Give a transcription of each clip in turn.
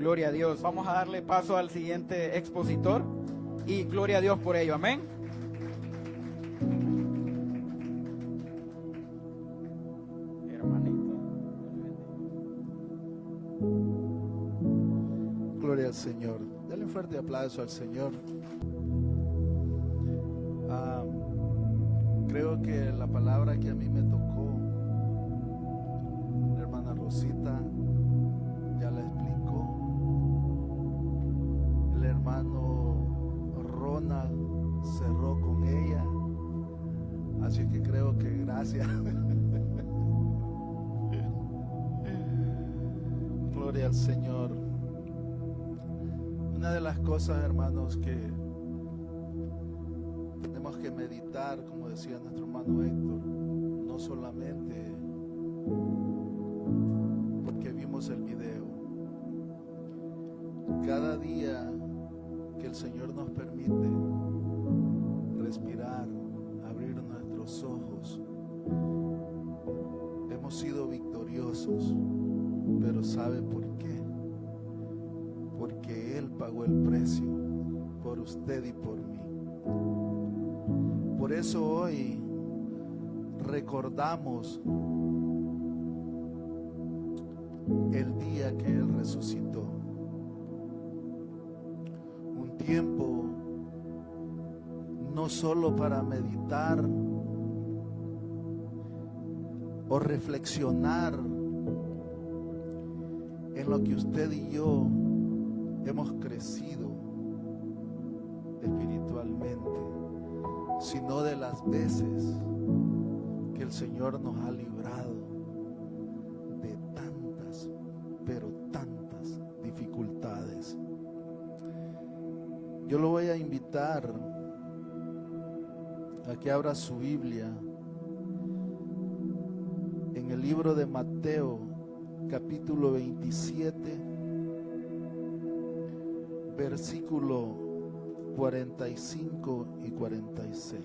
Gloria a Dios. Vamos a darle paso al siguiente expositor y gloria a Dios por ello. Amén. Hermanito. Gloria al Señor. Dale un fuerte aplauso al Señor. Creo que la palabra que a mí me tocó, la hermana Rosita ya la explicó. El hermano Ronald cerró con ella. Así que creo que gracias. Gloria al Señor. Una de las cosas, hermanos, que tenemos que meditar, como decía nuestro hermano Héctor, no solamente porque vimos el video. Cada día que el Señor nos permite respirar, abrir nuestros ojos, hemos sido victoriosos. Pero ¿sabe por qué? Porque Él pagó el precio por usted y por mí. Por eso hoy recordamos el día que Él resucitó. Un tiempo no solo para meditar o reflexionar en lo que usted y yo hemos crecido espiritualmente, sino de las veces que el Señor nos ha librado de tantas, pero tantas dificultades. Yo lo voy a invitar a que abra su Biblia en el libro de Mateo, capítulo 27, versículo 45 y 46.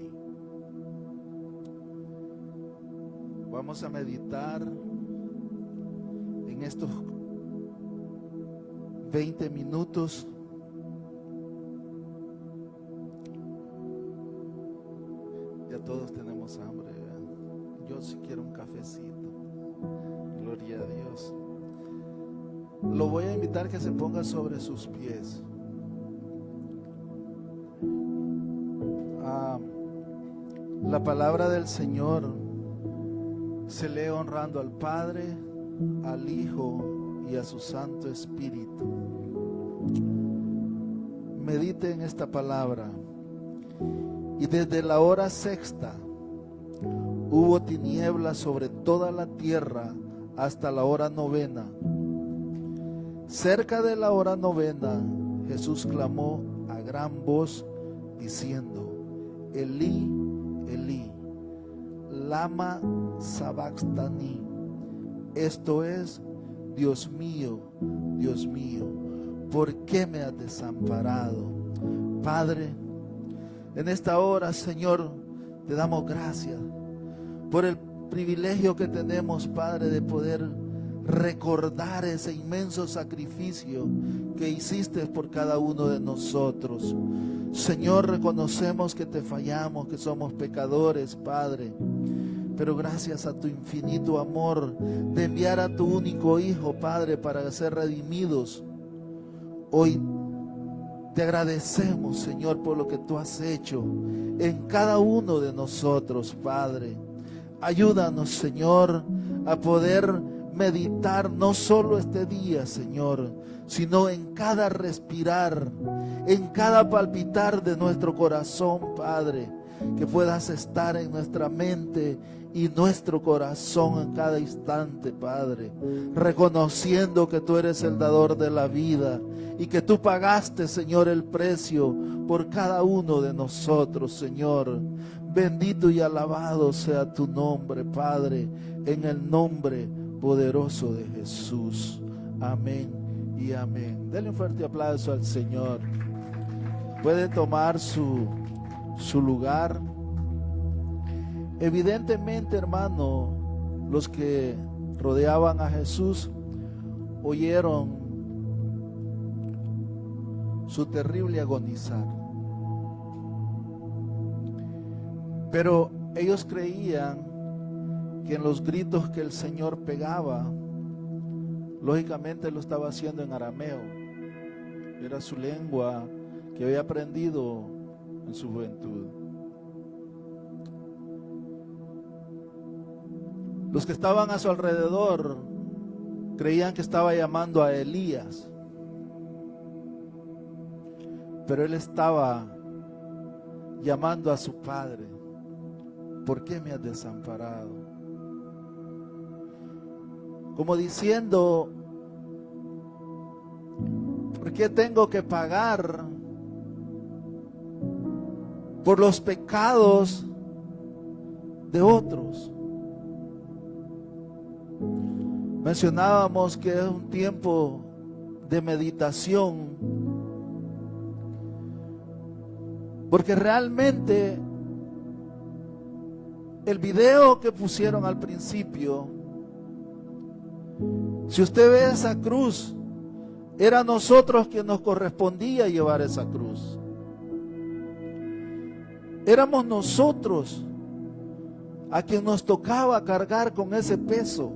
Vamos a meditar en estos 20 minutos. Ya todos tenemos hambre, ¿verdad? Yo sí quiero un cafecito. Gloria a Dios. Lo voy a invitar que se ponga sobre sus pies. La palabra del Señor se lee honrando al Padre, al Hijo y a su Santo Espíritu. Medite en esta palabra. Y desde la hora sexta hubo tinieblas sobre toda la tierra hasta la hora novena. Cerca de la hora novena, Jesús clamó a gran voz diciendo: Elí, Elí, lama sabactani. Esto es: Dios mío, ¿por qué me has desamparado? Padre, en esta hora, Señor, te damos gracias por el privilegio que tenemos, Padre, de poder recordar ese inmenso sacrificio que hiciste por cada uno de nosotros. Señor, reconocemos que te fallamos, que somos pecadores, Padre, pero gracias a tu infinito amor de enviar a tu único Hijo, Padre, para ser redimidos, hoy te agradecemos, Señor, por lo que tú has hecho en cada uno de nosotros, Padre. Ayúdanos, Señor, a poder meditar no solo este día, Señor, sino en cada respirar, en cada palpitar de nuestro corazón, Padre, que puedas estar en nuestra mente y nuestro corazón en cada instante, Padre, reconociendo que tú eres el dador de la vida y que tú pagaste, Señor, el precio por cada uno de nosotros, Señor. Bendito y alabado sea tu nombre, Padre, en el nombre poderoso de Jesús. Amén y amén. Denle un fuerte aplauso al Señor. Puede tomar su lugar. Evidentemente, hermano, los que rodeaban a Jesús oyeron su terrible agonizar. Pero ellos creían que en los gritos que el Señor pegaba, lógicamente lo estaba haciendo en arameo. Era su lengua que había aprendido en su juventud. Los que estaban a su alrededor creían que estaba llamando a Elías, pero él estaba llamando a su padre. ¿Por qué me has desamparado? Como diciendo, ¿por qué tengo que pagar por los pecados de otros? Mencionábamos que es un tiempo de meditación, porque realmente el video que pusieron al principio, si usted ve esa cruz, era a nosotros que nos correspondía llevar esa cruz. Éramos nosotros a quien nos tocaba cargar con ese peso.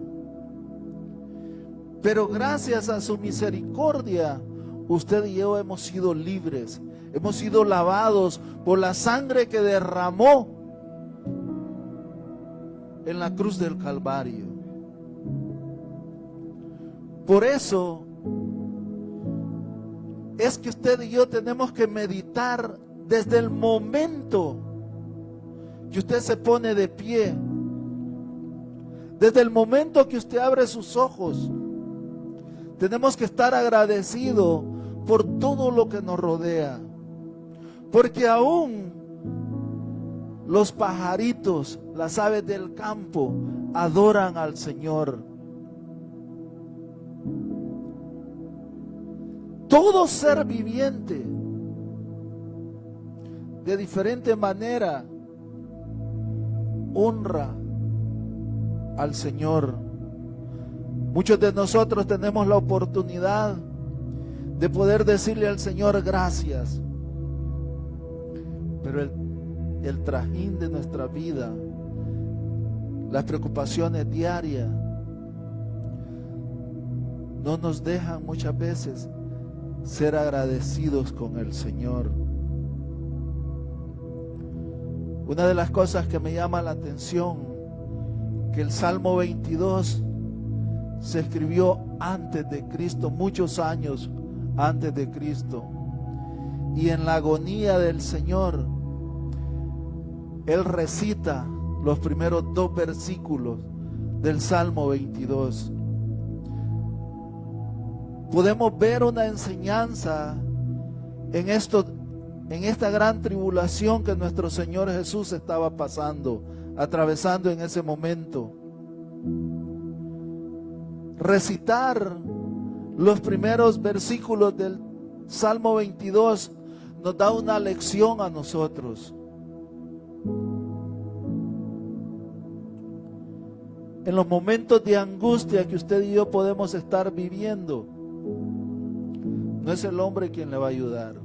Pero gracias a su misericordia, usted y yo hemos sido libres, hemos sido lavados por la sangre que derramó en la cruz del Calvario. Por eso es que usted y yo tenemos que meditar desde el momento que usted se pone de pie, desde el momento que usted abre sus ojos. Tenemos que estar agradecidos por todo lo que nos rodea, porque aún los pajaritos, las aves del campo, adoran al Señor. Todo ser viviente, de diferente manera, honra al Señor. Muchos de nosotros tenemos la oportunidad de poder decirle al Señor gracias, pero el trajín de nuestra vida, las preocupaciones diarias, no nos dejan muchas veces ser agradecidos con el Señor. Una de las cosas que me llama la atención, que el Salmo 22 se escribió antes de Cristo, muchos años antes de Cristo, y en la agonía del Señor, Él recita los primeros 2 versículos del Salmo 22. Podemos ver una enseñanza en esta gran tribulación que nuestro Señor Jesús estaba pasando, atravesando en ese momento. Recitar los primeros versículos del Salmo 22 nos da una lección a nosotros. En los momentos de angustia que usted y yo podemos estar viviendo, no es el hombre quien le va a ayudar.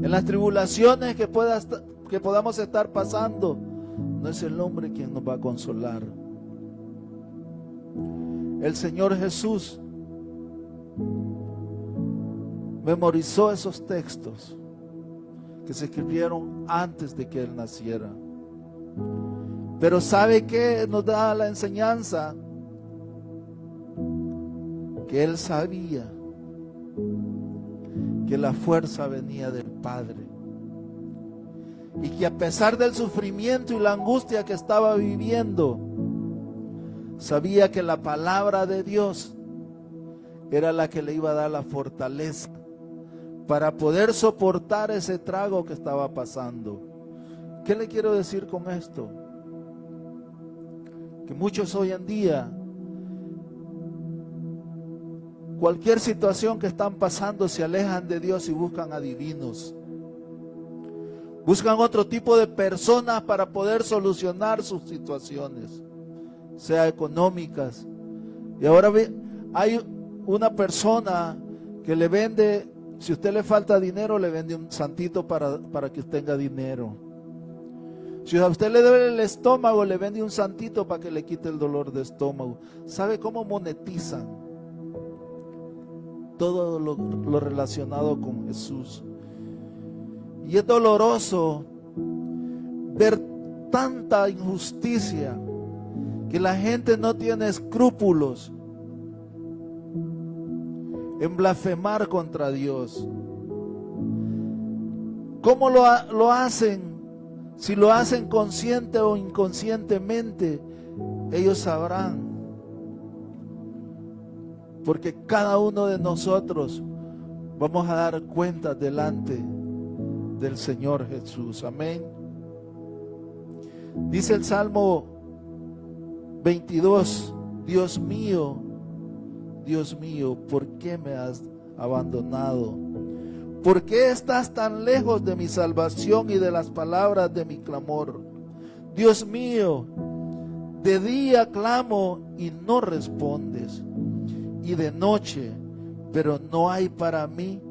En las tribulaciones que podamos estar pasando, no es el hombre quien nos va a consolar. El Señor Jesús memorizó esos textos que se escribieron antes de que Él naciera. Pero ¿sabe qué nos da la enseñanza? Que Él sabía que la fuerza venía del Padre, y que a pesar del sufrimiento y la angustia que estaba viviendo, sabía que la palabra de Dios era la que le iba a dar la fortaleza para poder soportar ese trago que estaba pasando. ¿Qué le quiero decir con esto? Que muchos hoy en día, cualquier situación que están pasando, se alejan de Dios y buscan adivinos. Buscan otro tipo de personas para poder solucionar sus situaciones, sea económicas. Y ahora hay una persona que le vende Si a usted le falta dinero, le vende un santito para que tenga dinero. Si a usted le duele el estómago, le vende un santito para que le quite el dolor de estómago. ¿Sabe cómo monetizan todo lo relacionado con Jesús? Y es doloroso ver tanta injusticia, que la gente no tiene escrúpulos en blasfemar contra Dios. ¿Cómo lo hacen? Si lo hacen consciente o inconscientemente, ellos sabrán. Porque cada uno de nosotros vamos a dar cuenta delante del Señor Jesús. Amén. Dice el Salmo 22, Dios mío, ¿por qué me has abandonado? ¿Por qué estás tan lejos de mi salvación y de las palabras de mi clamor? Dios mío, de día clamo y no respondes, y de noche, pero no hay para mí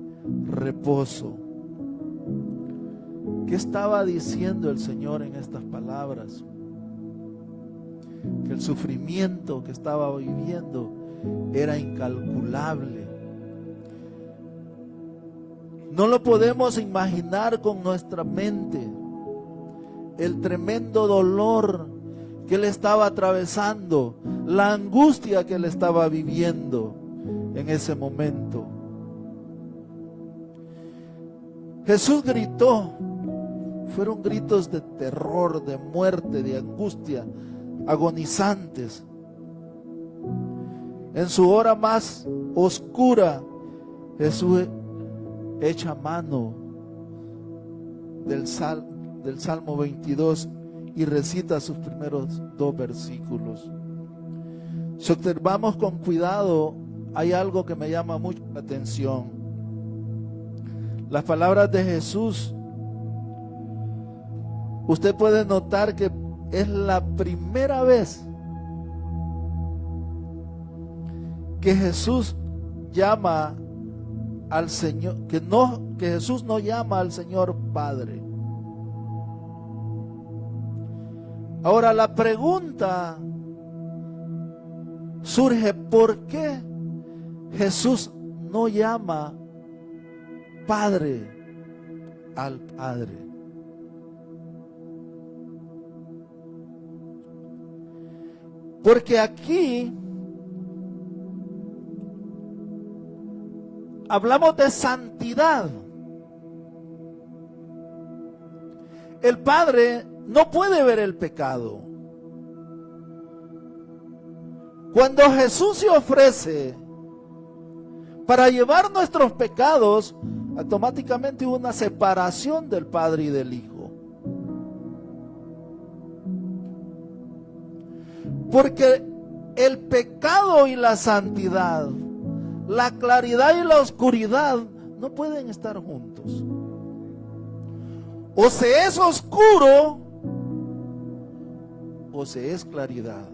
reposo. ¿Qué estaba diciendo el Señor en estas palabras? Que el sufrimiento que estaba viviendo era incalculable. No lo podemos imaginar con nuestra mente, el tremendo dolor que él estaba atravesando, la angustia que él estaba viviendo en ese momento. Jesús gritó, fueron gritos de terror, de muerte, de angustia, agonizantes. En su hora más oscura, Jesús echa mano del Salmo 22 y recita sus primeros 2 versículos. Si observamos con cuidado, hay algo que me llama mucho la atención. Las palabras de Jesús, usted puede notar que es la primera vez que Jesús llama al Señor, que Jesús no llama al Señor Padre. Ahora la pregunta surge, ¿por qué Jesús no llama Padre al Padre? Porque aquí hablamos de santidad. El Padre no puede ver el pecado. Cuando Jesús se ofrece para llevar nuestros pecados, automáticamente hubo una separación del Padre y del Hijo. Porque el pecado y la santidad, la claridad y la oscuridad no pueden estar juntos. O se es oscuro o se es claridad.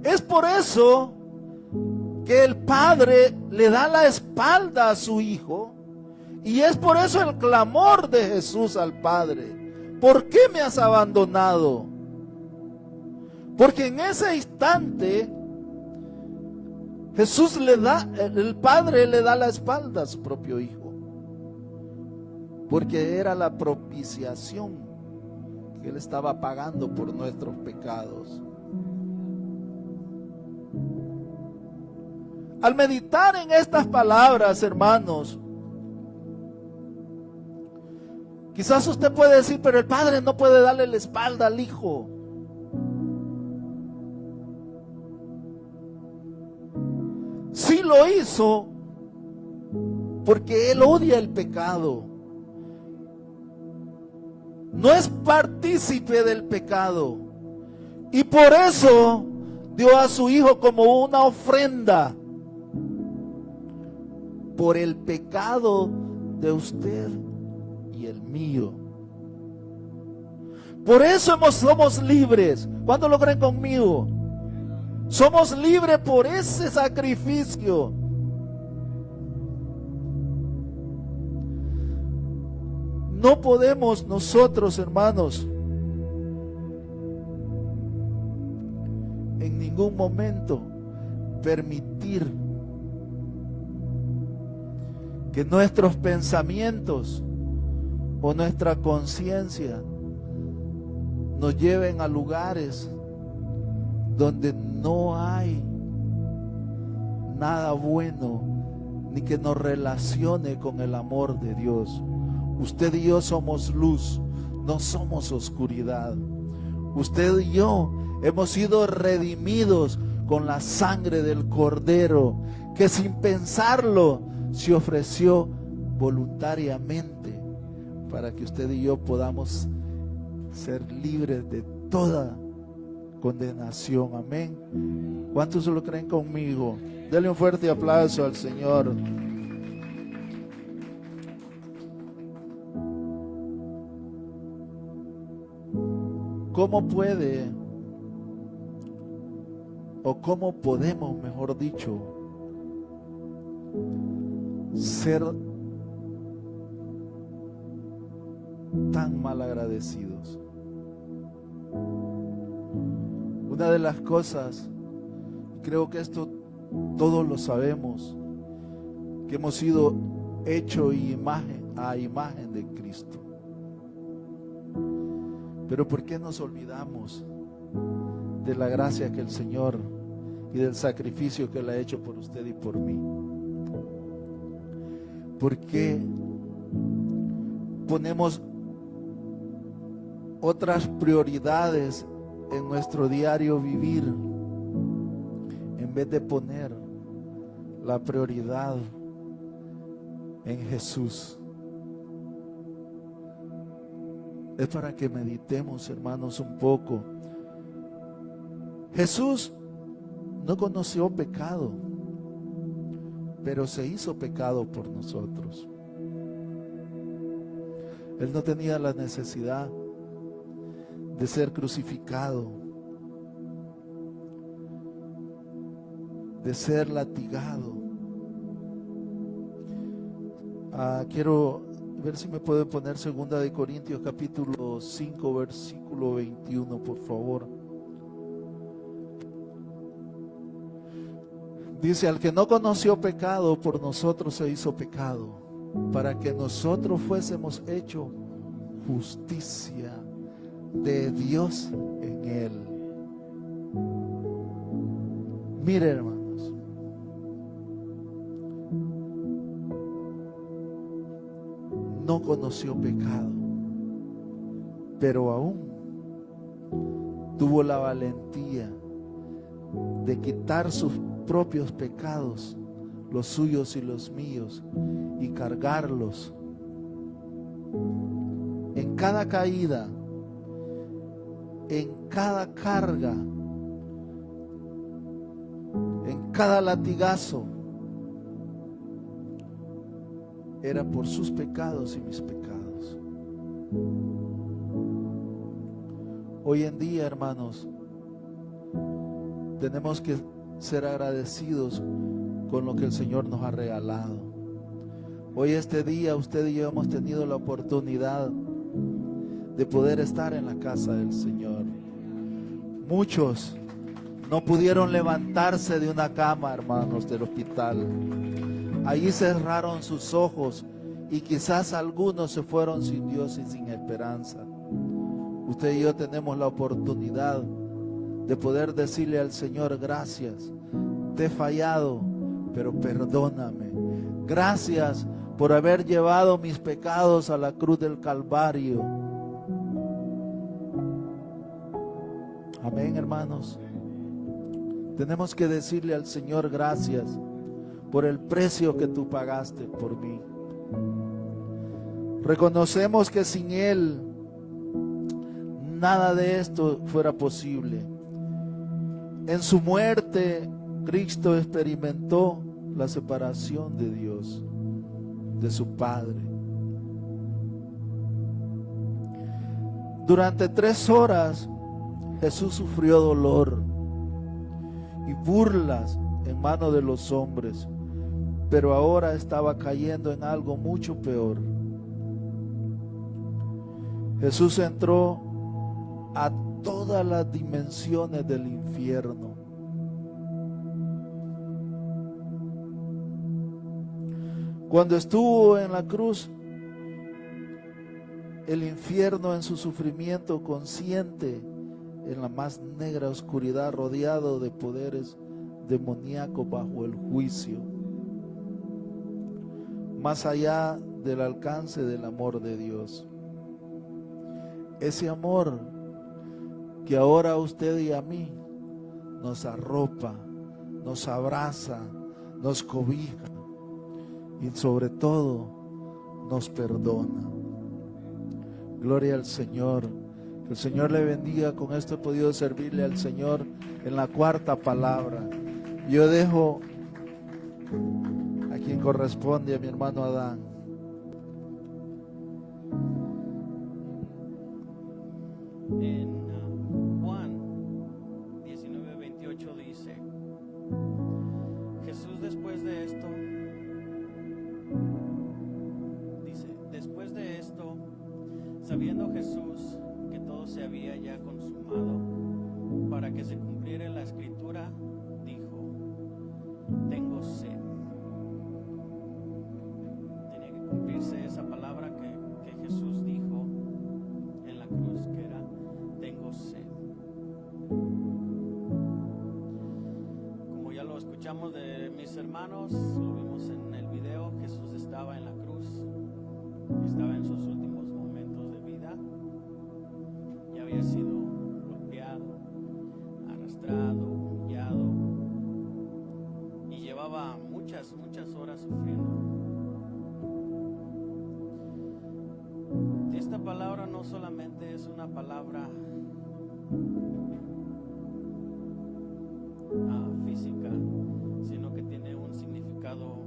Es por eso que el Padre le da la espalda a su Hijo, y es por eso el clamor de Jesús al Padre: ¿por qué me has abandonado? Porque en ese instante el Padre le da la espalda a su propio Hijo, porque era la propiciación que Él estaba pagando por nuestros pecados. Al meditar en estas palabras, hermanos, quizás usted puede decir, pero el Padre no puede darle la espalda al Hijo. Sí lo hizo, porque Él odia el pecado. No es partícipe del pecado, y por eso dio a su Hijo como una ofrenda por el pecado de usted y el mío. Por eso somos libres. ¿Cuántos lo creen conmigo? Somos libres por ese sacrificio. No podemos nosotros, hermanos, en ningún momento permitir que nuestros pensamientos o nuestra conciencia nos lleven a lugares donde no hay nada bueno, ni que nos relacione con el amor de Dios. Usted y yo somos luz, no somos oscuridad. Usted y yo hemos sido redimidos con la sangre del Cordero, que sin pensarlo se ofreció voluntariamente para que usted y yo podamos ser libres de toda condenación. Amén. ¿Cuántos lo creen conmigo? Denle un fuerte aplauso al Señor. ¿Cómo puede, o cómo podemos, mejor dicho, ser tan mal agradecidos? Una de las cosas, creo que esto todos lo sabemos, que hemos sido hechos a imagen de Cristo. Pero ¿por qué nos olvidamos de la gracia que el Señor y del sacrificio que Él ha hecho por usted y por mí? ¿Por qué ponemos otras prioridades en nuestro diario vivir en vez de poner la prioridad en Jesús? Es para que meditemos, hermanos, un poco. Jesús no conoció pecado, pero se hizo pecado por nosotros. Él no tenía la necesidad de ser crucificado, de ser latigado. Quiero ver si me puede poner 2 de Corintios capítulo 5 versículo 21, por favor. Dice: al que no conoció pecado, por nosotros se hizo pecado, para que nosotros fuésemos hechos justicia de Dios en él. Mire, hermanos, no conoció pecado, pero aún tuvo la valentía de quitar sus propios pecados, los suyos y los míos, y cargarlos. En cada caída, en cada carga, en cada latigazo, era por sus pecados y mis pecados. Hoy en día, hermanos, tenemos que ser agradecidos con lo que el Señor nos ha regalado. Hoy, este día, usted y yo hemos tenido la oportunidad de poder estar en la casa del Señor. Muchos no pudieron levantarse de una cama, hermanos, del hospital. Allí cerraron sus ojos y quizás algunos se fueron sin Dios y sin esperanza. Usted y yo tenemos la oportunidad de poder decirle al Señor: gracias, te he fallado, pero perdóname. Gracias por haber llevado mis pecados a la cruz del Calvario. Amén, hermanos. Tenemos que decirle al Señor: gracias por el precio que tú pagaste por mí. Reconocemos que sin Él nada de esto fuera posible. En su muerte, Cristo experimentó la separación de Dios, de su Padre. Durante 3 horas, Jesús sufrió dolor y burlas en manos de los hombres, pero ahora estaba cayendo en algo mucho peor. Jesús entró a todas las dimensiones del infierno. Cuando estuvo en la cruz, el infierno en su sufrimiento consciente, en la más negra oscuridad, rodeado de poderes demoníacos bajo el juicio, más allá del alcance del amor de Dios. Ese amor que ahora a usted y a mí nos arropa, nos abraza, nos cobija y sobre todo nos perdona. Gloria al Señor. Que el Señor le bendiga. Con esto he podido servirle al Señor en la cuarta palabra. Yo dejo a quien corresponde, a mi hermano Adán. En Juan 19:28 dice: Jesús después de esto, sabiendo Jesús que todo se había ya consumado, para que se cumpliera la escritura, dijo: tengo sed. Tenía que cumplirse esa palabra que Jesús dijo en la cruz, que era: tengo sed. Como ya lo escuchamos de mis hermanos, lo vimos en el video, Jesús estaba en la cruz, estaba en sus últimos momentos de vida, ya había sido golpeado, arrastrado, humillado, y llevaba muchas horas sufriendo. Esta palabra no solamente es una palabra física, sino que tiene un significado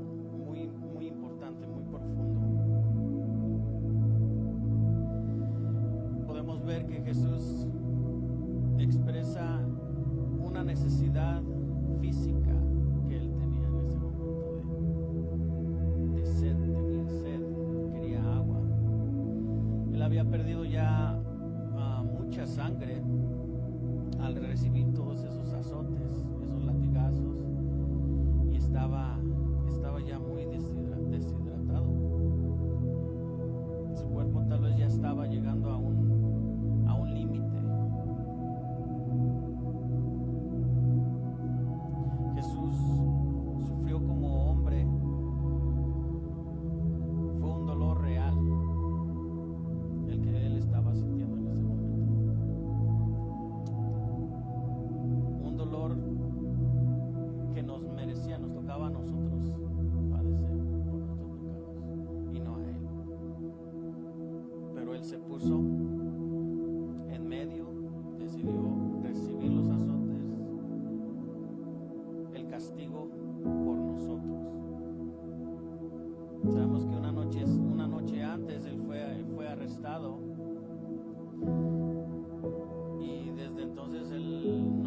muy importante, muy profundo. Podemos ver que Jesús expresa una necesidad física que él tenía en ese momento de sed, tenía sed, quería agua. Él había perdido ya mucha sangre al recibir todos esos azotes, esos latigazos, y estaba ya muy deshidratado. Su cuerpo tal vez ya estaba llegando a un límite. Jesús sufrió como hombre. Fue un dolor real el que él estaba sintiendo en ese momento. Un dolor que nos merecía, nos tocaba a nosotros padecer por nuestros pecados y no a él. Pero él se puso en medio, decidió recibir los azotes, el castigo por nosotros. Sabemos que una noche antes él fue arrestado, y desde entonces él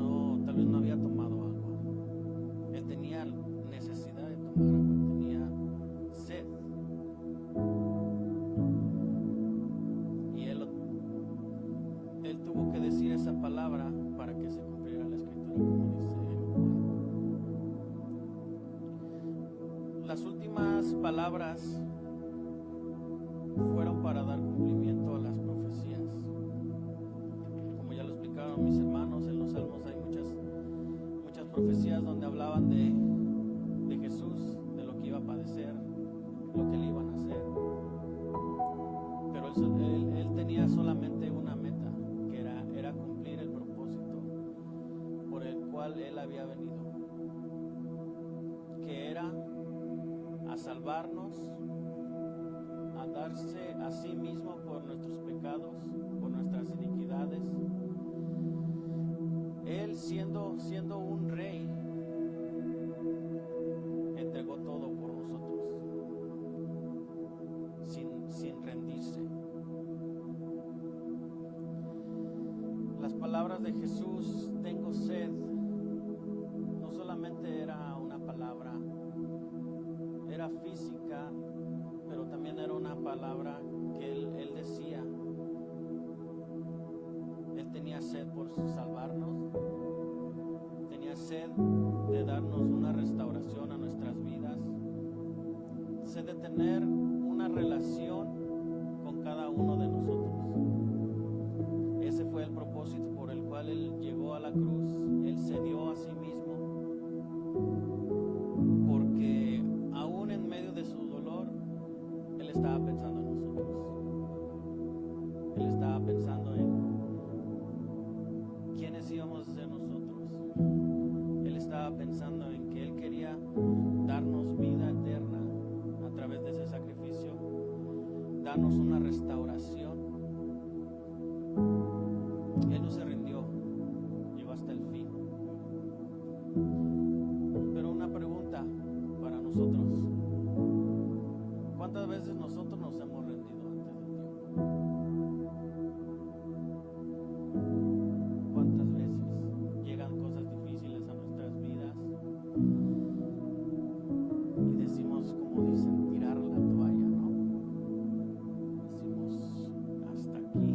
tal vez no había tomado agua. Él tenía necesidad de tomar agua, tenía sed. Y él tuvo que decir esa palabra para que se cumpliera la escritura, como dice en Juan. Las últimas palabras fueron para dar cumplimiento a las profecías. Como ya lo explicaron mis hermanos, en los salmos hay muchas profecías donde hablaban de Jesús, de lo que iba a padecer, lo que le iban a hacer. Pero él tenía solamente una meta, que era cumplir el propósito por el cual él había venido, que era a salvarnos, a darse a sí mismo por nuestros pecados, por nuestras iniquidades. Él siendo un rey, entregó todo por nosotros, sin rendirse. Las palabras de Jesús, tengo sed, no solamente era una palabra, era física, pero también era una palabra que él decía tenía sed por salvarnos, tenía sed de darnos una restauración a nuestras vidas, sed de tener una relación con cada uno de nosotros. Ese fue el propósito por el cual Él llegó a la cruz. Él se dio a sí mismo, porque aún en medio de su dolor, Él estaba pensando en nosotros. Él estaba pensando en quiénes íbamos a ser nosotros. Él estaba pensando en que Él quería darnos vida eterna a través de ese sacrificio, darnos una restauración. Él no se rindió, llegó hasta el fin. Pero una pregunta para nosotros: ¿cuántas veces nosotros nos hemos rendido antes de tiempo? ¿Cuántas veces llegan cosas difíciles a nuestras vidas y decimos, como dicen, tirar la toalla, ¿no? Decimos, hasta aquí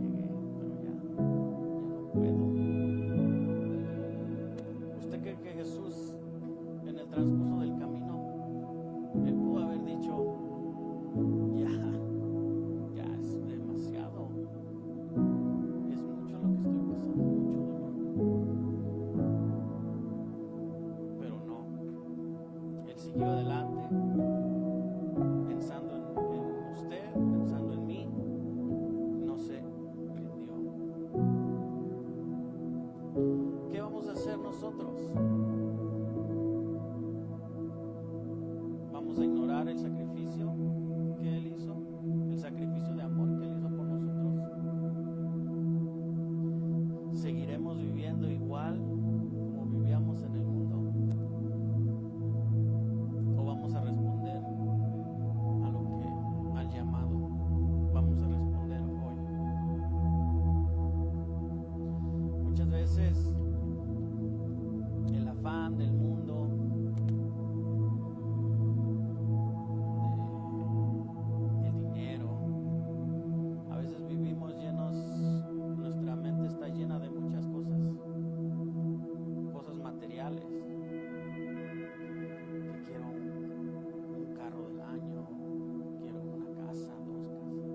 llegué, pero ya no puedo. ¿Usted cree que Jesús, en el transcurso del camino, Él pudo haber dicho, ya es demasiado, es mucho lo que estoy pasando, mucho dolor? Pero no, Él siguió adelante, pensando en usted, pensando en mí, no se rindió. ¿Qué vamos a hacer nosotros? ¿Vamos a ignorar el sacrificio que Él hizo? ¿El sacrificio de amor que Él hizo por nosotros? ¿Seguiremos viviendo igual como vivíamos en el mundo? ¿O vamos a responder a lo que, al llamado? Vamos a responder hoy. Muchas veces el afán del mundo, el dinero, a veces vivimos llenos, nuestra mente está llena de muchas cosas materiales. Que quiero un carro del año, quiero una casa, 2 casas,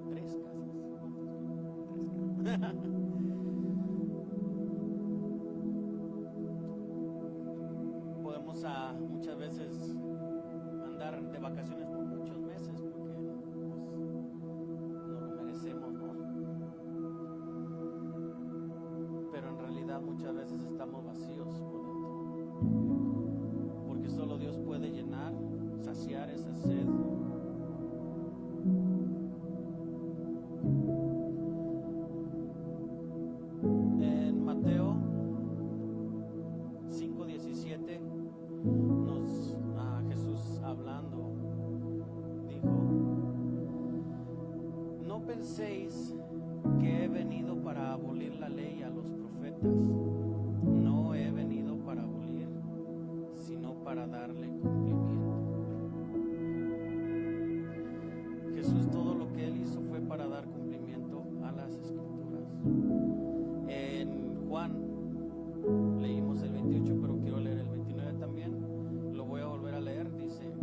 3 casas. Podemos muchas veces andar de vacaciones por muchos meses porque pues, no lo merecemos, ¿no? Pero en realidad muchas veces estamos vacíos por dentro, porque solo Dios puede llenar, saciar esa sed. En Mateo 5:17 Jesús hablando dijo: no penséis que he venido para abolir la ley a los profetas. No he venido para abolir, sino para darle cumplimiento. Jesús, todo lo que Él hizo fue para dar cumplimiento a las Escrituras. En Juan leímos el 28, pero quiero leer el 29 también. Lo voy a volver a leer. Dice: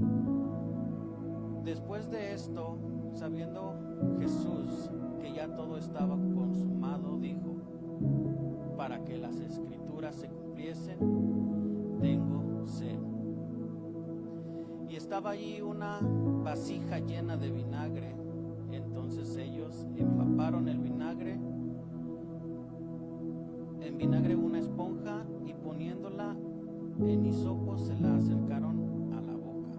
después de esto, sabiendo Jesús que ya todo estaba consumado, dijo: para que las Escrituras se cumpliesen, tengo sed. Y estaba allí una vasija llena de vinagre. Entonces ellos empaparon en vinagre una esponja, y poniéndola en hisopo se la acercaron a la boca.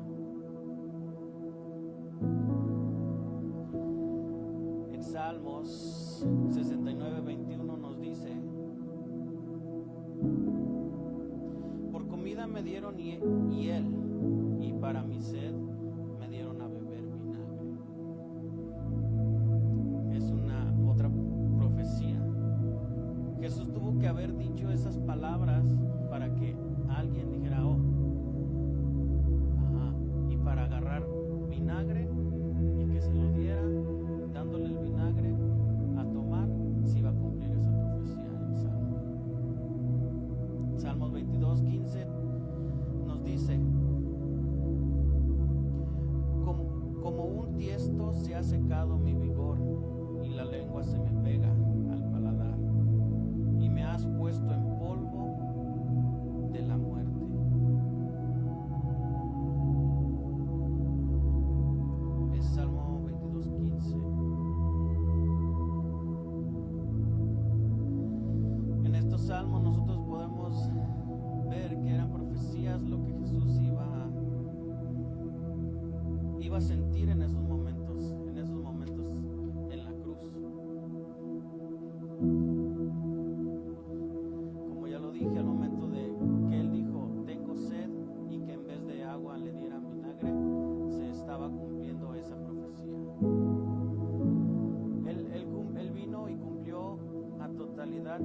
En Salmos 69:21 nos dice: por comida me dieron hiel, y para mi sed me dieron a beber vinagre. Es una otra profecía. Jesús tuvo que haber dicho esas palabras para que alguien dijera: oh, y para agarrar vinagre y que se lo diera, dándole el vinagre a tomar, se iba a cumplir un tiesto se ha secado mi vigor y la lengua se me pega al paladar, y me has puesto en polvo de la muerte. Es Salmo 22:15. En estos salmos nosotros podemos ver que eran profecías lo que Jesús iba a sentir en esos momentos en la cruz. Como ya lo dije, al momento de que él dijo, tengo sed, y que en vez de agua le dieran vinagre, se estaba cumpliendo esa profecía. Él vino y cumplió a totalidad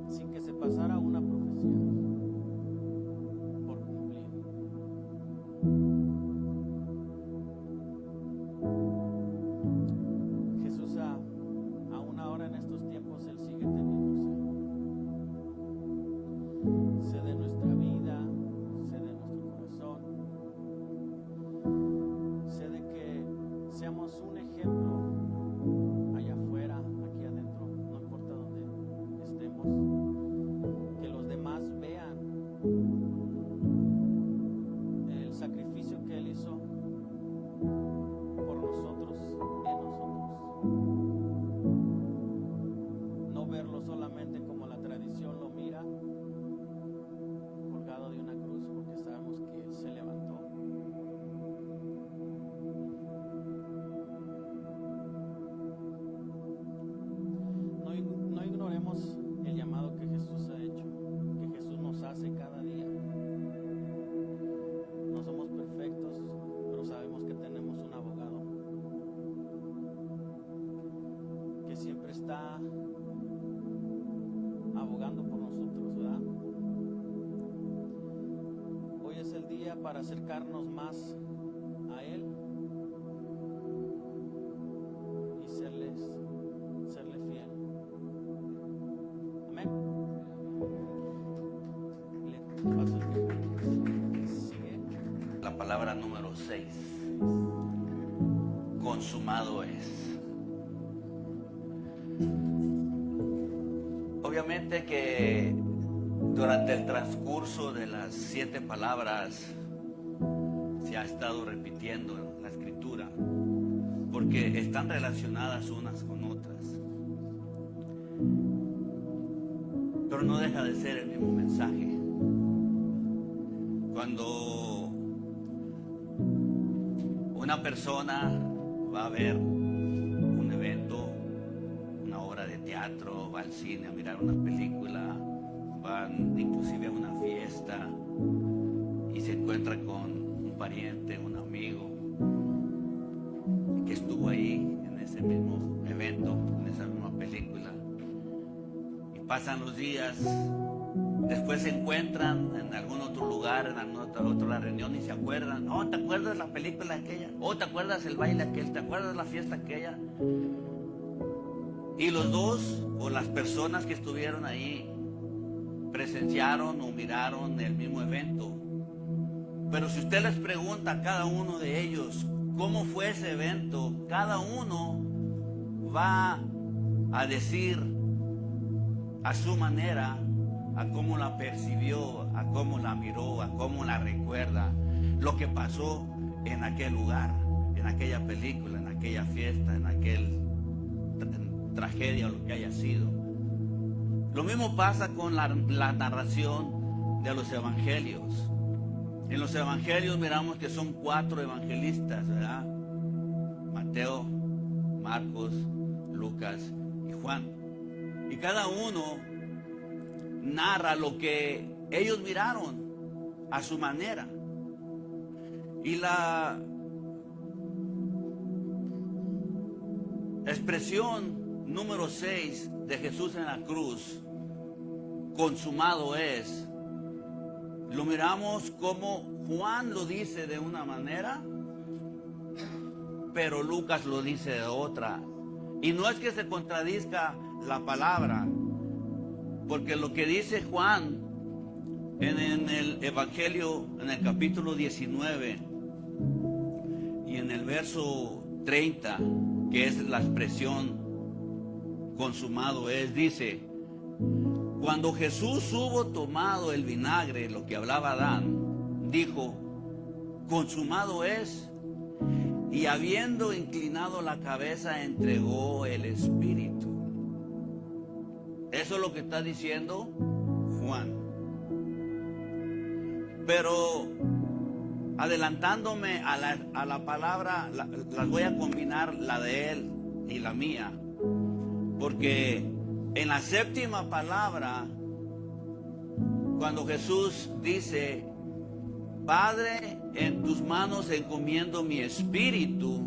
sin que se pasara una profecía por cumplir. Jesús aún ahora en estos tiempos Él sigue teniendo sed de nuestra vida, sed de nuestro corazón, sed de que seamos un ejemplo allá afuera, aquí adentro, no importa dónde estemos, que los demás vean el sacrificio que Él hizo por nosotros, en nosotros. No verlo solamente como la tradición lo mira, colgado de una cruz, porque sabemos que Él se levantó. No ignoremos el llamado que Jesús ha hecho, que Jesús nos hace cada día. No somos perfectos, pero sabemos que tenemos un abogado que siempre está abogando por nosotros, ¿verdad? Hoy es el día para acercarnos más a Él y serle fiel. Amén. Le paso el sigue. La palabra número 6. Consumado es. Obviamente que durante el transcurso de las 7 palabras se ha estado repitiendo la escritura, porque están relacionadas unas con otras. Pero no deja de ser el mismo mensaje. Cuando una persona va a ver un evento, una obra de teatro, va al cine a mirar una película, van inclusive a una fiesta y se encuentra con un pariente, un amigo que estuvo ahí en ese mismo evento, en esa misma película, y pasan los días. Después se encuentran en algún otro lugar, en alguna otra reunión, y se acuerdan. Oh, ¿te acuerdas la película aquella? Oh, ¿te acuerdas el baile aquel? ¿Te acuerdas la fiesta aquella? Y los dos, o las personas que estuvieron ahí, presenciaron o miraron el mismo evento. Pero si usted les pregunta a cada uno de ellos cómo fue ese evento, cada uno va a decir a su manera, a cómo la percibió, a cómo la miró, a cómo la recuerda, lo que pasó en aquel lugar, en aquella película, en aquella fiesta, en aquel tragedia o lo que haya sido. Lo mismo pasa con la narración de los evangelios. En los evangelios miramos que son 4 evangelistas, ¿verdad? Mateo, Marcos, Lucas y Juan. Y cada uno narra lo que ellos miraron a su manera. Y la expresión número 6 de Jesús en la cruz, consumado es, lo miramos como Juan lo dice de una manera, pero Lucas lo dice de otra. Y no es que se contradizca la palabra, porque lo que dice Juan en el Evangelio, en el capítulo 19, en el verso 30, que es la expresión consumado es, dice: cuando Jesús hubo tomado el vinagre, lo que hablaba Adán, dijo: consumado es, y habiendo inclinado la cabeza, entregó el espíritu. Eso es lo que está diciendo Juan. Pero adelantándome a la palabra, las voy a combinar, la de él y la mía, porque en la séptima palabra, cuando Jesús dice: Padre, en tus manos encomiendo mi espíritu,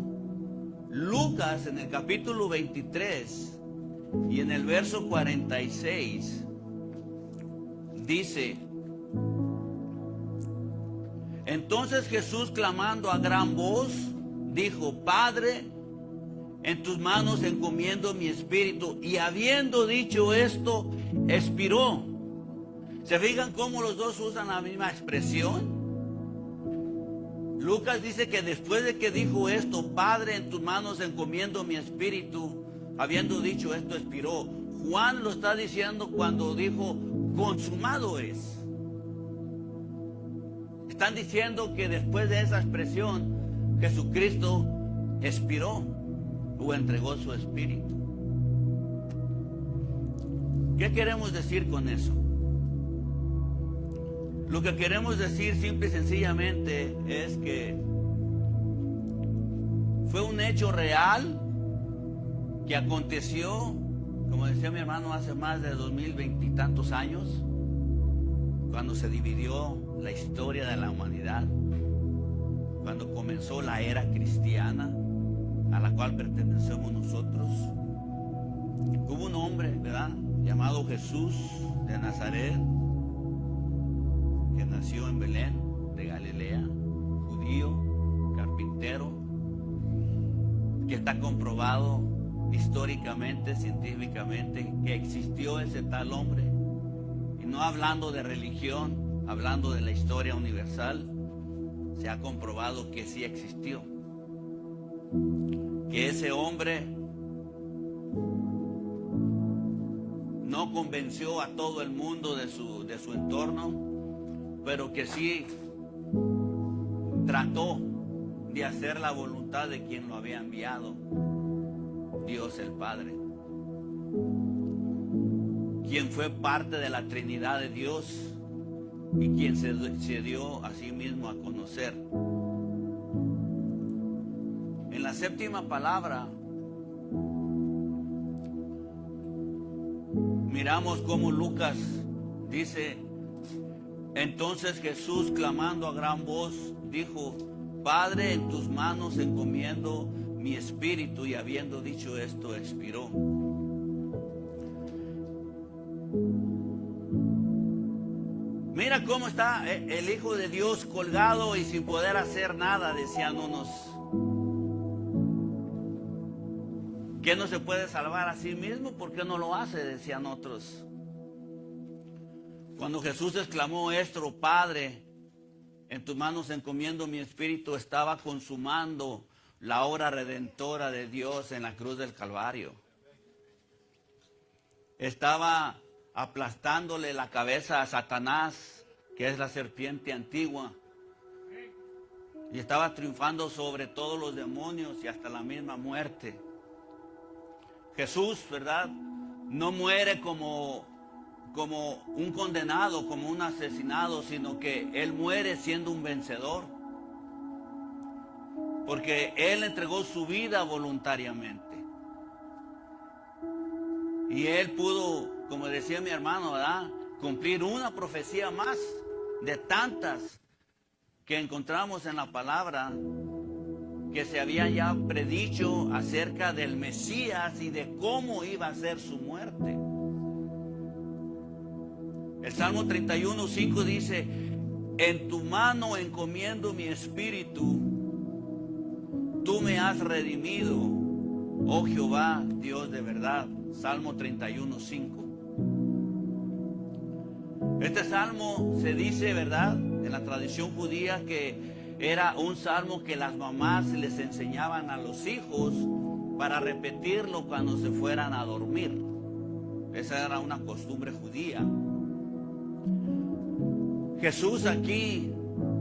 Lucas en el capítulo 23 y en el verso 46 dice: entonces Jesús, clamando a gran voz, dijo: Padre, en tus manos encomiendo mi espíritu. Y habiendo dicho esto, expiró. ¿Se fijan cómo los dos usan la misma expresión? Lucas dice que después de que dijo esto: Padre, en tus manos encomiendo mi espíritu, habiendo dicho esto, expiró. Juan lo está diciendo cuando dijo: consumado es. Están diciendo que después de esa expresión, Jesucristo expiró o entregó su espíritu. ¿Qué queremos decir con eso? Lo que queremos decir simple y sencillamente es que fue un hecho real que aconteció, como decía mi hermano, hace más de 2020 y tantos años, cuando se dividió la historia de la humanidad, cuando comenzó la era cristiana a la cual pertenecemos nosotros. Hubo un hombre, ¿verdad?, llamado Jesús de Nazaret, que nació en Belén de Galilea, judío, carpintero, que está comprobado históricamente, científicamente, que existió ese tal hombre. Y no hablando de religión, hablando de la historia universal, se ha comprobado que sí existió. Que ese hombre no convenció a todo el mundo de su entorno, pero que sí trató de hacer la voluntad de quien lo había enviado, Dios el Padre, quien fue parte de la Trinidad de Dios y quien se dio a sí mismo a conocer. En la séptima palabra miramos cómo Lucas dice: entonces Jesús, clamando a gran voz, dijo: Padre, en tus manos encomiendo mi espíritu. Y habiendo dicho esto, expiró. Mira cómo está el Hijo de Dios colgado y sin poder hacer nada, decían unos. ¿Que no se puede salvar a sí mismo? ¿Por qué no lo hace?, decían otros. Cuando Jesús exclamó esto: Padre, en tus manos encomiendo mi espíritu, estaba consumando la obra redentora de Dios en la cruz del Calvario. Estaba aplastándole la cabeza a Satanás, que es la serpiente antigua, y estaba triunfando sobre todos los demonios y hasta la misma muerte. Jesús, ¿verdad?, no muere como un condenado, como un asesinado, sino que Él muere siendo un vencedor, porque Él entregó su vida voluntariamente. Y Él pudo, como decía mi hermano, ¿verdad?, cumplir una profecía más de tantas que encontramos en la palabra, que se había ya predicho acerca del Mesías y de cómo iba a ser su muerte. El Salmo 31:5 dice: en tu mano encomiendo mi espíritu, tú me has redimido, oh Jehová, Dios de verdad. Salmo 31:5. Este salmo se dice, ¿verdad?, en la tradición judía, que era un salmo que las mamás les enseñaban a los hijos para repetirlo cuando se fueran a dormir. Esa era una costumbre judía. Jesús aquí,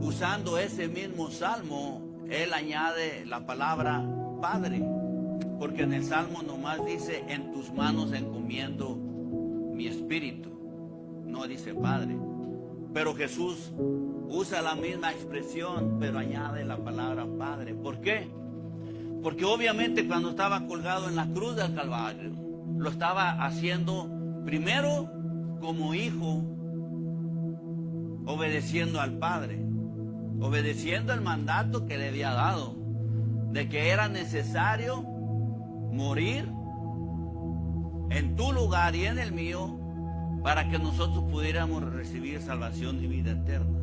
usando ese mismo salmo, Él añade la palabra Padre, porque en el salmo nomás dice: en tus manos encomiendo mi espíritu. No dice Padre. Pero Jesús usa la misma expresión, pero añade la palabra Padre. ¿Por qué? Porque obviamente cuando estaba colgado en la cruz del Calvario, lo estaba haciendo primero como hijo, obedeciendo al Padre, obedeciendo el mandato que le había dado, de que era necesario morir en tu lugar y en el mío, para que nosotros pudiéramos recibir salvación y vida eterna.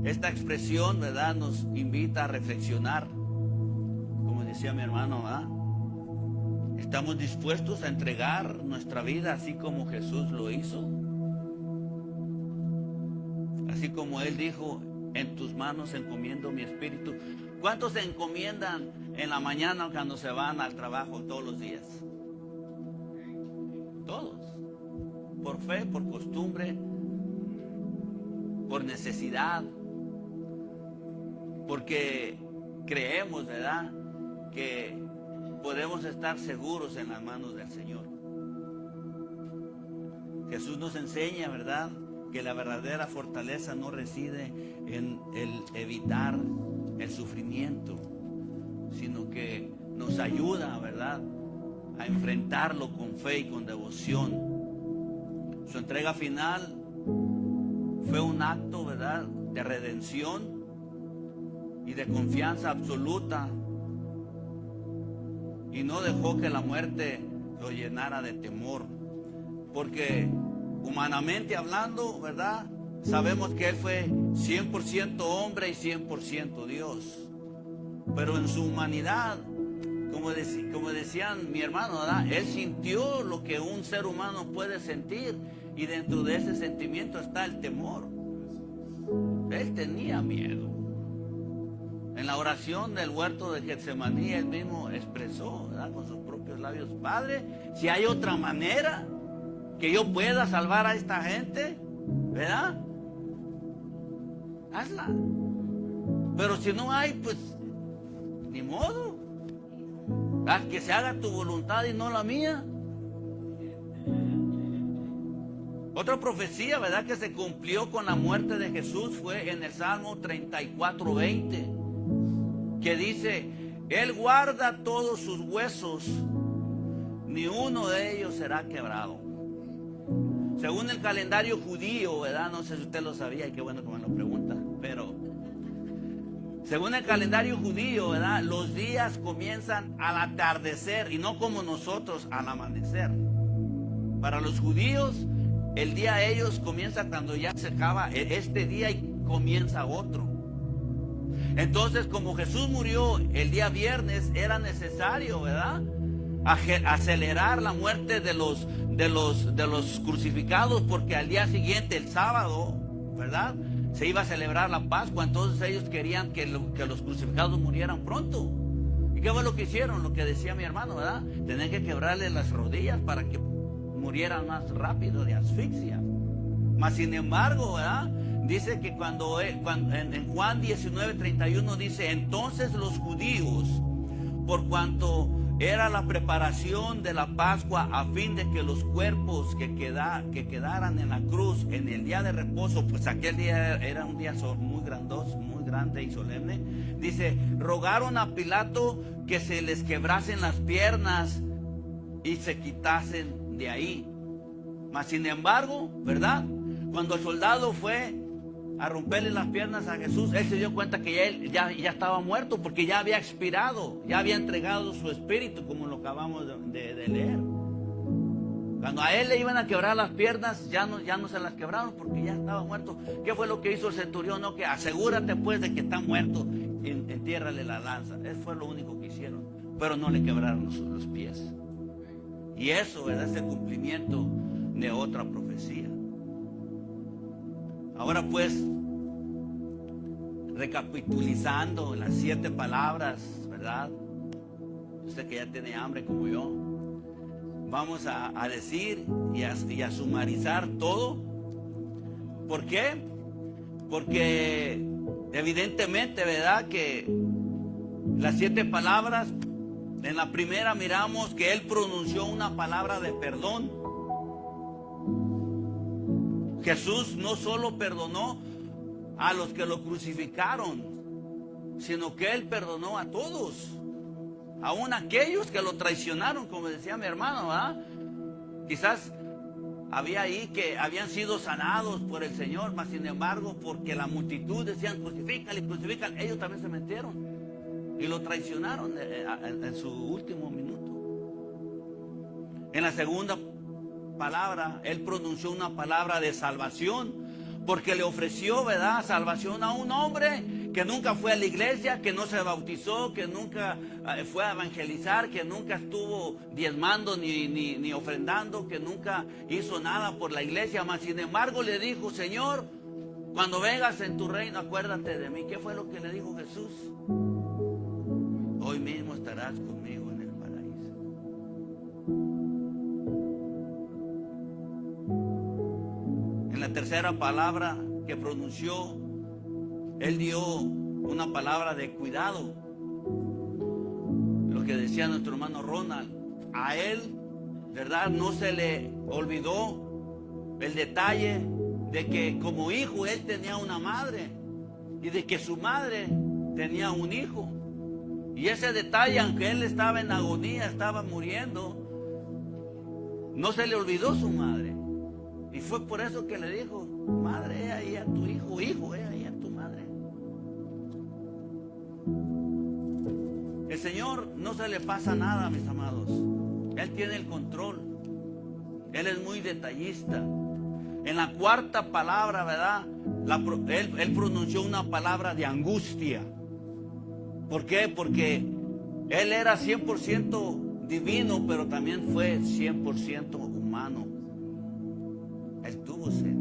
Esta expresión, ¿verdad?, nos invita a reflexionar. Como decía mi hermano, ¿verdad? ¿Estamos dispuestos a entregar nuestra vida así como Jesús lo hizo? Así como Él dijo: en tus manos encomiendo mi espíritu. ¿Cuántos se encomiendan en la mañana cuando se van al trabajo todos los días? Todos. Por fe, por costumbre, por necesidad, porque creemos, ¿verdad?, que podemos estar seguros en las manos del Señor. Jesús nos enseña, ¿verdad?, que la verdadera fortaleza no reside en el evitar el sufrimiento, sino que nos ayuda, ¿verdad?, a enfrentarlo con fe y con devoción. Su entrega final fue un acto, ¿verdad?, de redención y de confianza absoluta, y no dejó que la muerte lo llenara de temor, porque humanamente hablando, ¿verdad?, sabemos que Él fue 100% hombre y 100% Dios, pero en su humanidad, como decían mi hermano, ¿verdad?, Él sintió lo que un ser humano puede sentir, y dentro de ese sentimiento está el temor. Él tenía miedo. En la oración del huerto de Getsemaní, Él mismo expresó, ¿verdad?, con sus propios labios: Padre, si hay otra manera que yo pueda salvar a esta gente, ¿verdad?, hazla. Pero si no hay, pues ni modo. Que se haga tu voluntad y no la mía. Otra profecía, ¿verdad?, que se cumplió con la muerte de Jesús fue en el Salmo 34:20, que dice: Él guarda todos sus huesos, ni uno de ellos será quebrado. Según el calendario judío, ¿verdad?, no sé si usted lo sabía, y qué bueno que me lo pregunta, pero según el calendario judío, ¿verdad?, los días comienzan al atardecer y no como nosotros al amanecer. Para los judíos, el día de ellos comienza cuando ya se acaba este día y comienza otro. Entonces, como Jesús murió el día viernes, era necesario, ¿verdad?, acelerar la muerte de los crucificados, porque al día siguiente, el sábado, ¿verdad?, se iba a celebrar la Pascua. Entonces ellos querían que los crucificados murieran pronto. ¿Y qué fue lo que hicieron? Lo que decía mi hermano, ¿verdad? Tenían que quebrarle las rodillas para que murieran más rápido de asfixia. Mas sin embargo, ¿verdad?, dice que cuando en Juan 19:31 dice: entonces los judíos, por cuanto era la preparación de la Pascua, a fin de que los cuerpos que quedaran en la cruz en el día de reposo, pues aquel día era un día muy grandoso, muy grande y solemne, dice, rogaron a Pilato que se les quebrasen las piernas y se quitasen de ahí. Mas sin embargo, ¿verdad?, cuando el soldado fue a romperle las piernas a Jesús, él se dio cuenta que él ya estaba muerto, porque ya había expirado, ya había entregado su espíritu, como lo acabamos de leer. Cuando a él le iban a quebrar las piernas, ya no se las quebraron, porque ya estaba muerto. ¿Qué fue lo que hizo el centurión? No, que asegúrate pues de que está muerto, entiérrale la lanza. Eso fue lo único que hicieron, pero no le quebraron los pies. Y eso, ¿verdad?, es el cumplimiento de otra profecía. Ahora pues, recapitulizando las 7 palabras, ¿verdad? Usted que ya tiene hambre como yo. Vamos a decir y a sumarizar todo. ¿Por qué? Porque evidentemente, ¿verdad? Que las 7 palabras, en la primera miramos que Él pronunció una palabra de perdón. Jesús no solo perdonó a los que lo crucificaron, sino que Él perdonó a todos, aún aquellos que lo traicionaron, como decía mi hermano, ¿verdad? Quizás había ahí que habían sido sanados por el Señor, mas sin embargo, porque la multitud decían, crucifícale, crucifícale, ellos también se metieron y lo traicionaron en su último minuto. En la segunda palabra, Él pronunció una palabra de salvación, porque le ofreció, ¿verdad?, salvación a un hombre que nunca fue a la iglesia, que no se bautizó, que nunca fue a evangelizar, que nunca estuvo diezmando ni ofrendando, que nunca hizo nada por la iglesia, mas sin embargo le dijo, Señor, cuando vengas en tu reino, acuérdate de mí. ¿Qué fue lo que le dijo Jesús? Hoy mismo estarás conmigo en el paraíso. En la tercera palabra que pronunció, Él dio una palabra de cuidado. Lo que decía nuestro hermano Ronald, a Él, ¿verdad?, no se le olvidó el detalle de que como hijo Él tenía una madre y de que su madre tenía un hijo. Y ese detalle, aunque Él estaba en agonía, estaba muriendo, no se le olvidó su madre. Y fue por eso que le dijo, madre, he ahí a tu hijo, hijo, he ahí a tu madre. El Señor no se le pasa nada, mis amados. Él tiene el control. Él es muy detallista. En la cuarta palabra, ¿verdad? Él pronunció una palabra de angustia. ¿Por qué? Porque Él era 100% divino, pero también fue 100% humano. Él tuvo sed,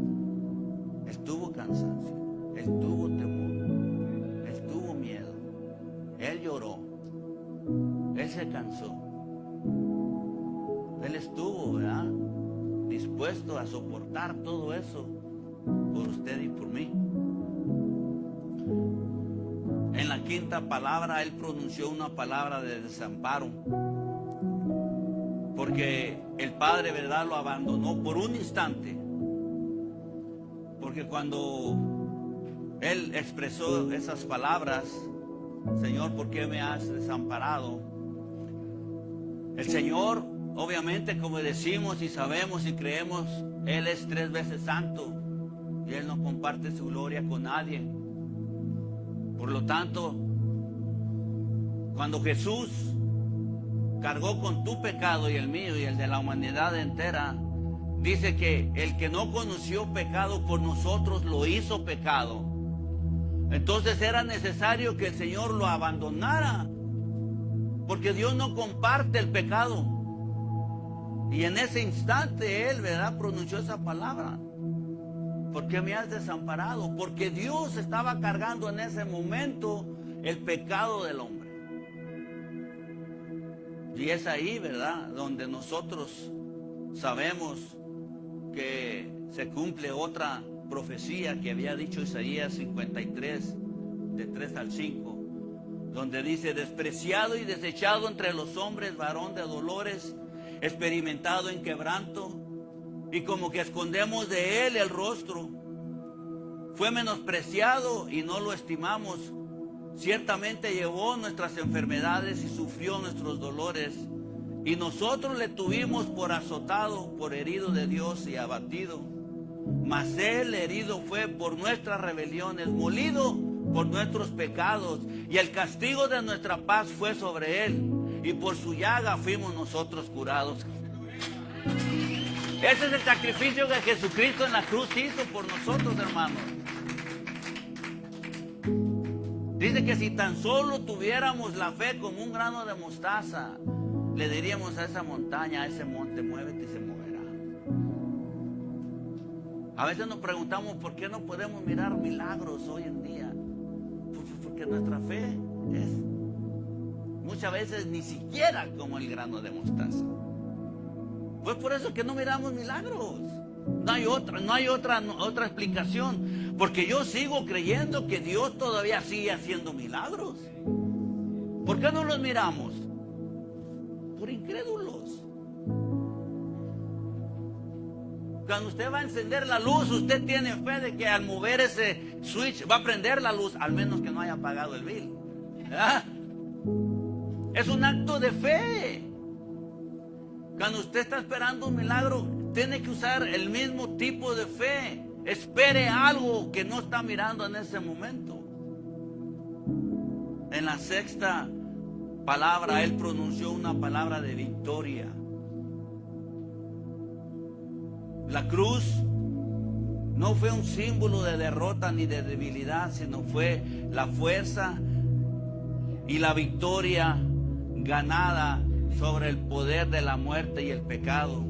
Él tuvo cansancio, Él tuvo temor, Él tuvo miedo, Él lloró, Él se cansó. Él estuvo, ¿verdad?, dispuesto a soportar todo eso por usted y por mí. En la quinta palabra, Él pronunció una palabra de desamparo, porque el Padre, ¿verdad?, lo abandonó por un instante. Porque cuando Él expresó esas palabras, Señor, ¿por qué me has desamparado? El Señor, obviamente, como decimos y sabemos y creemos, Él es 3 veces santo y Él no comparte su gloria con nadie. Por lo tanto, cuando Jesús cargó con tu pecado y el mío y el de la humanidad entera, dice que el que no conoció pecado por nosotros lo hizo pecado. Entonces era necesario que el Señor lo abandonara, porque Dios no comparte el pecado. Y en ese instante Él, ¿verdad?, pronunció esa palabra. ¿Por qué me has desamparado? Porque Dios estaba cargando en ese momento el pecado del hombre. Y es ahí, ¿verdad?, donde nosotros sabemos que se cumple otra profecía que había dicho Isaías 53, de 3 al 5, donde dice, despreciado y desechado entre los hombres, varón de dolores, experimentado en quebranto, y como que escondemos de Él el rostro. Fue menospreciado y no lo estimamos. Ciertamente llevó nuestras enfermedades y sufrió nuestros dolores. Y nosotros le tuvimos por azotado, por herido de Dios y abatido. Mas Él herido fue por nuestras rebeliones, molido por nuestros pecados. Y el castigo de nuestra paz fue sobre Él. Y por su llaga fuimos nosotros curados. Ese es el sacrificio que Jesucristo en la cruz hizo por nosotros, hermanos. Dice que si tan solo tuviéramos la fe como un grano de mostaza, le diríamos a esa montaña, a ese monte, muévete y se moverá. A veces nos preguntamos por qué no podemos mirar milagros hoy en día. porque nuestra fe es muchas veces ni siquiera como el grano de mostaza. Pues por eso que no miramos milagros. No hay otra explicación. Porque yo sigo creyendo que Dios todavía sigue haciendo milagros. ¿Por qué no los miramos? Por incrédulos. Cuando usted va a encender la luz, usted tiene fe de que al mover ese switch va a prender la luz, al menos que no haya apagado el bill. ¿Verdad? Es un acto de fe. Cuando usted está esperando un milagro, tiene que usar el mismo tipo de fe. Espere algo que no está mirando en ese momento. En la sexta palabra, él pronunció una palabra de victoria. La cruz no fue un símbolo de derrota ni de debilidad, sino fue la fuerza y la victoria ganada sobre el poder de la muerte y el pecado.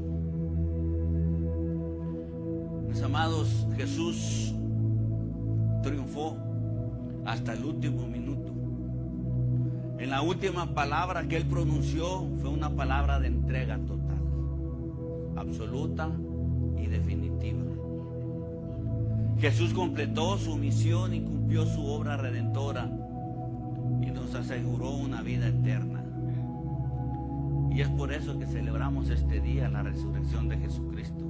Mis amados, Jesús triunfó hasta el último minuto. En la última palabra que él pronunció fue una palabra de entrega total, absoluta y definitiva. Jesús completó su misión y cumplió su obra redentora y nos aseguró una vida eterna. Y es por eso que celebramos este día la resurrección de Jesucristo.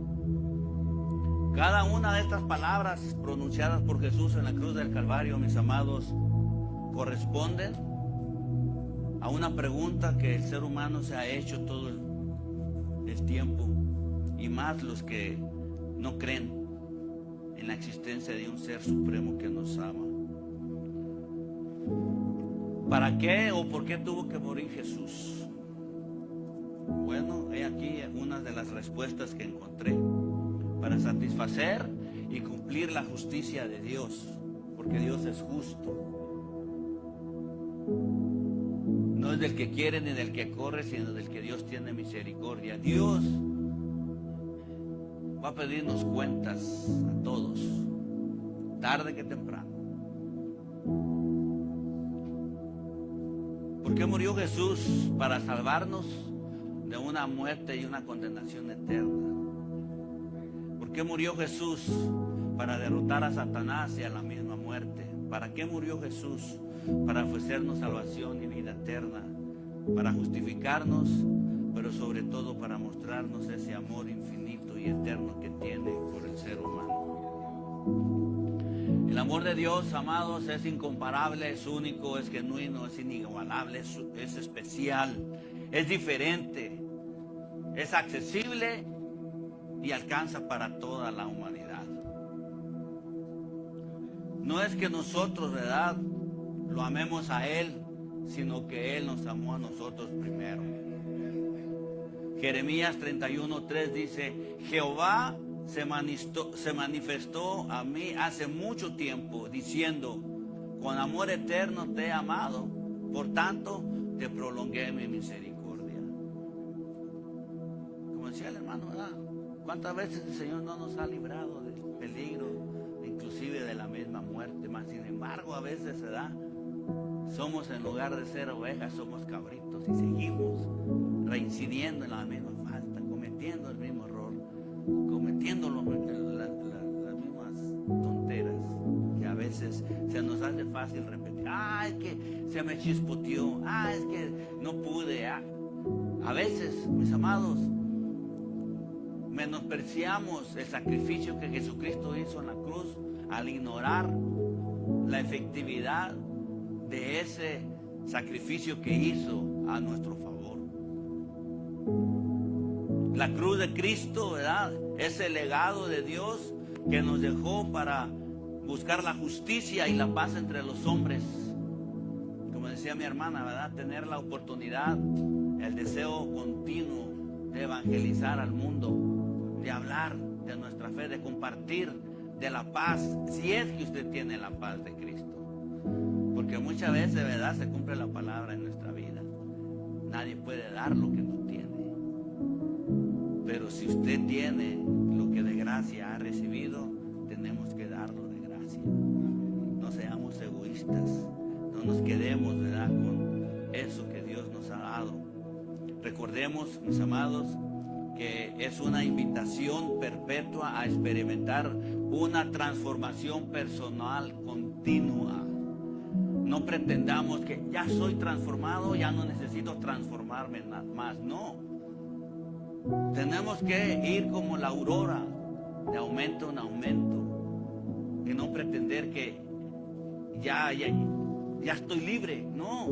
Cada una de estas palabras pronunciadas por Jesús en la cruz del Calvario, mis amados, corresponden a una pregunta que el ser humano se ha hecho todo el tiempo, y más los que no creen en la existencia de un ser supremo que nos ama. ¿Para qué o por qué tuvo que morir Jesús? Bueno, he aquí algunas de las respuestas que encontré. Para satisfacer y cumplir la justicia de Dios, porque Dios es justo. No es del que quiere ni del que corre, sino del que Dios tiene misericordia. Dios va a pedirnos cuentas a todos, tarde que temprano. ¿Por qué murió Jesús? Para salvarnos de una muerte y una condenación eterna. ¿Por qué murió Jesús? Para derrotar a Satanás y a la misma muerte. ¿Para qué murió Jesús? Para ofrecernos salvación y vida eterna, para justificarnos, pero sobre todo para mostrarnos ese amor infinito y eterno que tiene por el ser humano. El amor de Dios, amados, es incomparable, es único, es genuino, es inigualable, es especial, es diferente, es accesible y alcanza para toda la humanidad. No es que nosotros, ¿verdad?, lo amemos a Él, sino que Él nos amó a nosotros primero. Jeremías 31:3 dice: Jehová se manifestó a mí hace mucho tiempo, diciendo: con amor eterno te he amado, por tanto te prolongué mi misericordia. Como decía el hermano, ¿verdad?, ¿cuántas veces el Señor no nos ha librado del peligro, inclusive de la misma muerte? Mas sin embargo, a veces se da. Somos, en lugar de ser ovejas, somos cabritos y seguimos reincidiendo en la misma falta, cometiendo el mismo error, cometiendo las mismas tonteras que a veces se nos hace fácil repetir. Es que se me chispoteó, es que no pude. A veces, mis amados, menospreciamos el sacrificio que Jesucristo hizo en la cruz al ignorar la efectividad de ese sacrificio que hizo a nuestro favor. La cruz de Cristo, ¿verdad?, es el legado de Dios que nos dejó para buscar la justicia y la paz entre los hombres. Como decía mi hermana, ¿verdad?, tener la oportunidad, el deseo continuo de evangelizar al mundo, de hablar de nuestra fe, de compartir de la paz, si es que usted tiene la paz de Cristo. Porque muchas veces, de verdad, se cumple la palabra en nuestra vida. Nadie puede dar lo que no tiene. Pero si usted tiene lo que de gracia ha recibido, tenemos que darlo de gracia. No seamos egoístas, nos quedemos, ¿verdad?, con eso que Dios nos ha dado. Recordemos, mis amados, que es una invitación perpetua a experimentar una transformación personal continua. No pretendamos que ya soy transformado, ya no necesito transformarme más. No. Tenemos que ir como la aurora, de aumento en aumento. Y no pretender que ya estoy libre. No.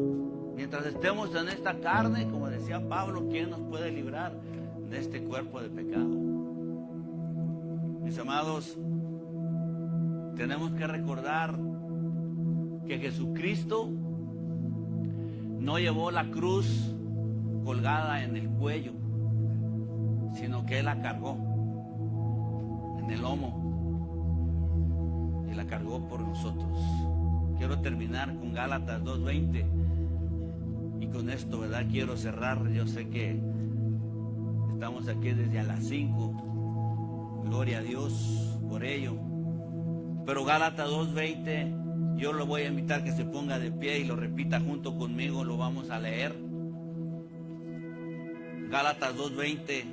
Mientras estemos en esta carne, como decía Pablo, ¿quién nos puede librar de este cuerpo de pecado? Mis amados, tenemos que recordar que Jesucristo no llevó la cruz colgada en el cuello, sino que Él la cargó en el lomo y la cargó por nosotros. Quiero terminar con Gálatas 2:20 y con esto, ¿verdad?, quiero cerrar. Yo sé que estamos aquí desde a las 5, gloria a Dios por ello, pero Gálatas 2:20, yo lo voy a invitar que se ponga de pie y lo repita junto conmigo. Lo vamos a leer. Gálatas 2:20,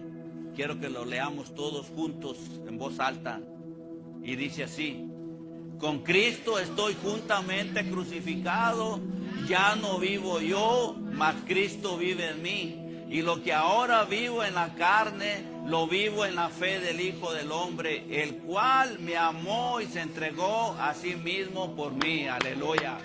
quiero que lo leamos todos juntos en voz alta, y dice así: con Cristo estoy juntamente crucificado, ya no vivo yo, mas Cristo vive en mí. Y lo que ahora vivo en la carne, lo vivo en la fe del Hijo del Hombre, el cual me amó y se entregó a sí mismo por mí. Aleluya.